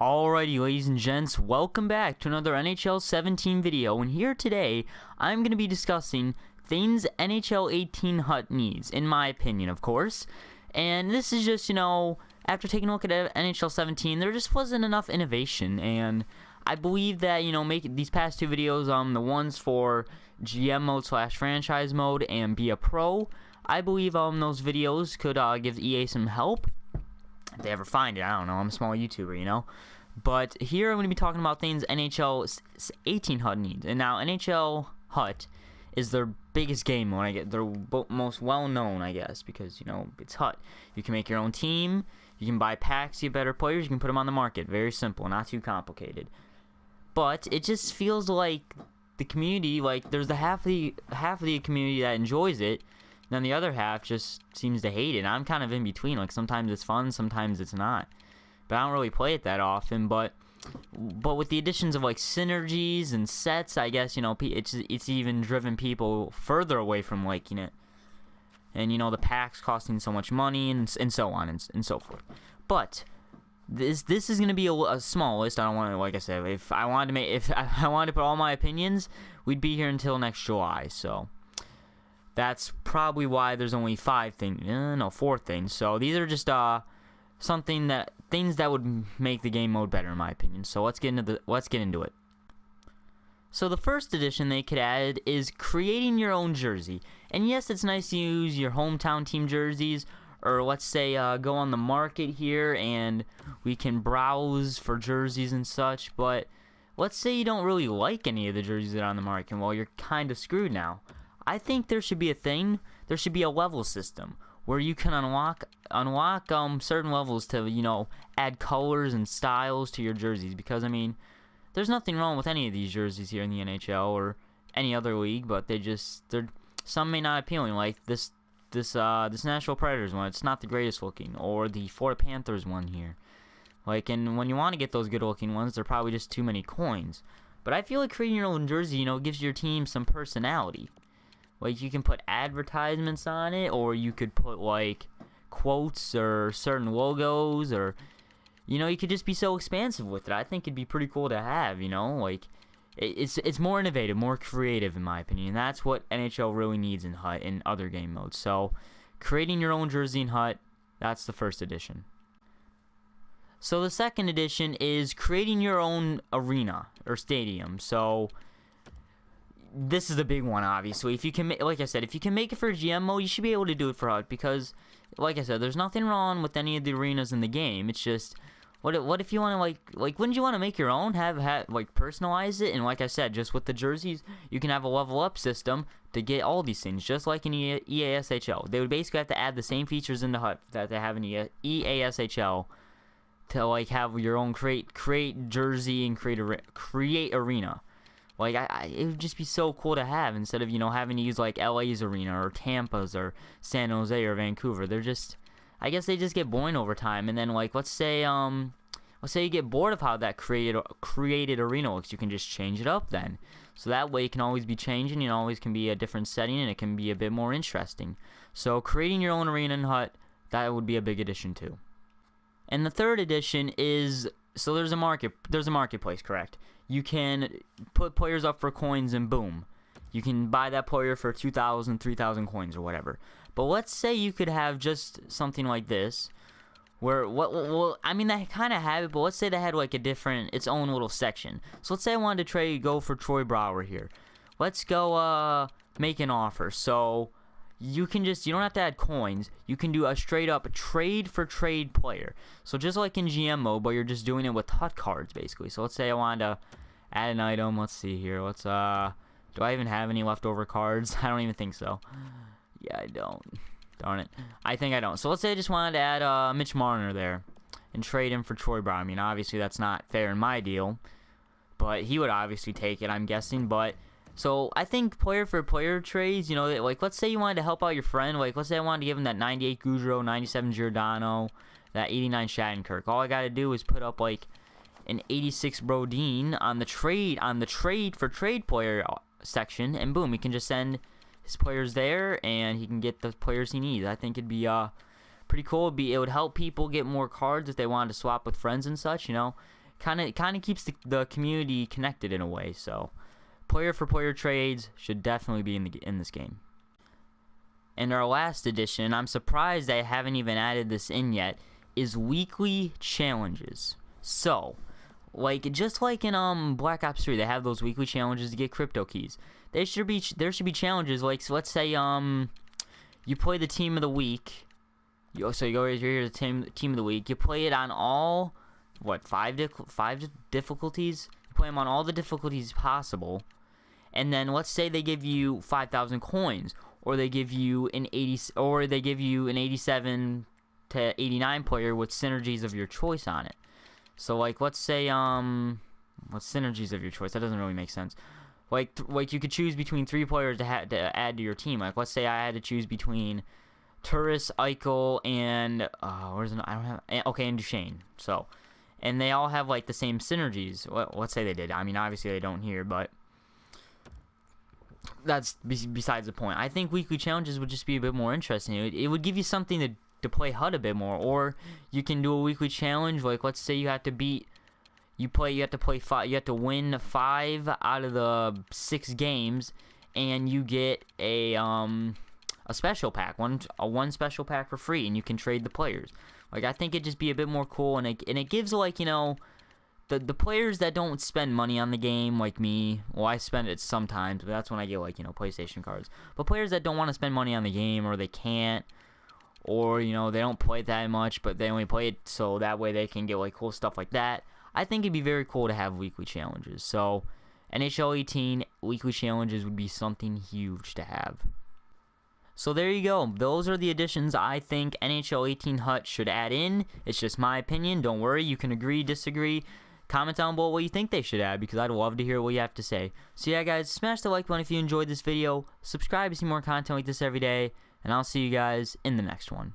Alrighty, ladies and gents, welcome back to another NHL 17 video, and here today, I'm going to be discussing things NHL 18 HUT needs, in my opinion, of course. And this is just, after taking a look at NHL 17, there just wasn't enough innovation, and I believe that, make these past two videos, the ones for GM mode / franchise mode and be a pro, I believe those videos could give EA some help. If they ever find it, I don't know, I'm a small YouTuber, But here I'm going to be talking about things NHL 18 HUT needs. And now NHL HUT is their biggest game mode. They're most well known, I guess, because, it's HUT. You can make your own team, you can buy packs, you have better players, you can put them on the market. Very simple, not too complicated. But it just feels like the community, there's the half of the community that enjoys it, and then the other half just seems to hate it. And I'm kind of in between. Sometimes it's fun, sometimes it's not. But I don't really play it that often. But with the additions of synergies and sets, I guess it's even driven people further away from liking it. And the packs costing so much money and so on and so forth. But this is gonna be a small list. I don't want to, like I said, if I wanted to put all my opinions, we'd be here until next July. So that's probably why there's only 4 things. So these are just things that would make the game mode better, in my opinion. So let's get into it. So the first addition they could add is creating your own jersey. And yes, it's nice to use your hometown team jerseys, or let's say go on the market here and we can browse for jerseys and such. But let's say you don't really like any of the jerseys that are on the market. Well, you're kind of screwed now. I think there should be a level system where you can unlock certain levels to, add colors and styles to your jerseys. Because, there's nothing wrong with any of these jerseys here in the NHL or any other league, but some may not appealing, like this Nashville Predators one. It's not the greatest looking, or the Florida Panthers one here. And when you want to get those good looking ones, they're probably just too many coins. But I feel like creating your own jersey, gives your team some personality. You can put advertisements on it, or you could put, quotes or certain logos, or, you could just be so expansive with it. I think it'd be pretty cool to have, It's more innovative, more creative, in my opinion. That's what NHL really needs in HUT and other game modes. So, creating your own jersey in HUT, that's the first addition. So, the second addition is creating your own arena or stadium. So, this is the big one, obviously. If you can, like I said, if you can make it for GM mode, you should be able to do it for HUT, because, like I said, there's nothing wrong with any of the arenas in the game. It's just, what if you want to, wouldn't you want to make your own, personalize it? And like I said, just with the jerseys, you can have a level up system to get all these things, just like in EASHL. They would basically have to add the same features in the HUT that they have in EASHL to, have your own create jersey and create arena. It would just be so cool to have, instead of, having to use, LA's arena, or Tampa's, or San Jose, or Vancouver. I guess they just get boring over time. And then, let's say you get bored of how that created arena looks, you can just change it up then. So that way it can always be changing, it always can be a different setting, and it can be a bit more interesting. So creating your own arena in HUT, that would be a big addition too. And the third addition is, so there's a marketplace, correct? You can put players up for coins, and boom, you can buy that player for 2,000, 3,000 coins or whatever. But let's say you could have just something like this, where they kind of have it, but let's say they had its own little section. So let's say I wanted to go for Troy Brouwer here. Let's go make an offer. So you don't have to add coins. You can do a straight up trade for trade player. So just like in GM mode, but you're just doing it with HUT cards basically. So let's say I wanted to add an item. Let's see here. Do I even have any leftover cards? I don't even think so. Yeah, I don't. Darn it. I think I don't. So let's say I just wanted to add Mitch Marner there and trade him for Troy Brown. Obviously that's not fair in my deal, but he would obviously take it, I'm guessing. But so I think player for player trades, let's say you wanted to help out your friend. Let's say I wanted to give him that 98 Goudreau, 97 Giordano, that 89 Shattenkirk. All I got to do is put up an 86 Brodin on the trade for trade player section, and boom, he can just send his players there, and he can get the players he needs. I think it'd be pretty cool. It would help people get more cards if they wanted to swap with friends and such, kind of keeps the community connected in a way. So player for player trades should definitely be in this game. And our last addition, I'm surprised they haven't even added this in yet, is weekly challenges. So, just like in Black Ops 3, they have those weekly challenges to get crypto keys. There should be challenges like, so let's say you play the team of the week. So you go here to the team of the week. You play it on all five difficulties. You play them on all the difficulties possible, and then let's say they give you 5,000 coins, or they give you an 87 to 89 player with synergies of your choice on it. So let's say what synergies of your choice? That doesn't really make sense. Like you could choose between 3 players to add to your team. Like let's say I had to choose between Turris, Eichel, and and Duchesne. So, and they all have the same synergies. Let's say they did. I mean, obviously they don't here, but that's besides the point. I think weekly challenges would just be a bit more interesting. It would give you something to play HUD a bit more. Or you can do a weekly challenge. Like let's say you have to win 5 out of the 6 games, and you get a special pack, one special pack for free, and you can trade the players. I think it'd just be a bit more cool, and it gives the players that don't spend money on the game like me. Well, I spend it sometimes, but that's when I get PlayStation cards. But players that don't want to spend money on the game, or they can't, or they don't play it that much, but they only play it so that way they can get cool stuff like that. I think it'd be very cool to have weekly challenges. So NHL 18 weekly challenges would be something huge to have. So there you go. Those are the additions I think NHL 18 HUT should add in. It's just my opinion. Don't worry. You can agree, disagree. Comment down below what you think they should add, because I'd love to hear what you have to say. So yeah, guys, smash the like button if you enjoyed this video. Subscribe to see more content like this every day. And I'll see you guys in the next one.